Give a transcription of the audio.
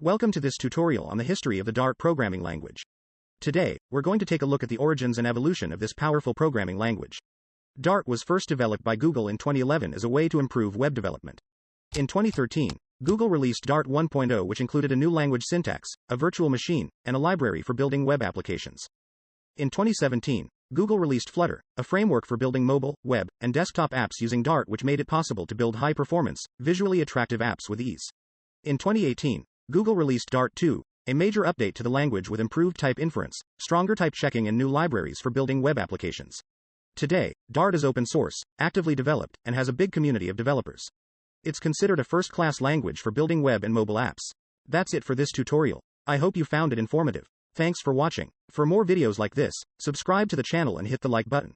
Welcome to this tutorial on the history of the Dart programming language. Today, we're going to take a look at the origins and evolution of this powerful programming language. Dart was first developed by Google in 2011 as a way to improve web development. In 2013, Google released Dart 1.0, which included a new language syntax, a virtual machine, and a library for building web applications. In 2017, Google released Flutter, a framework for building mobile, web, and desktop apps using Dart, which made it possible to build high-performance, visually attractive apps with ease. In 2018, Google released Dart 2, a major update to the language with improved type inference, stronger type checking, and new libraries for building web applications. Today, Dart is open source, actively developed, and has a big community of developers. It's considered a first-class language for building web and mobile apps. That's it for this tutorial. I hope you found it informative. Thanks for watching. For more videos like this, subscribe to the channel and hit the like button.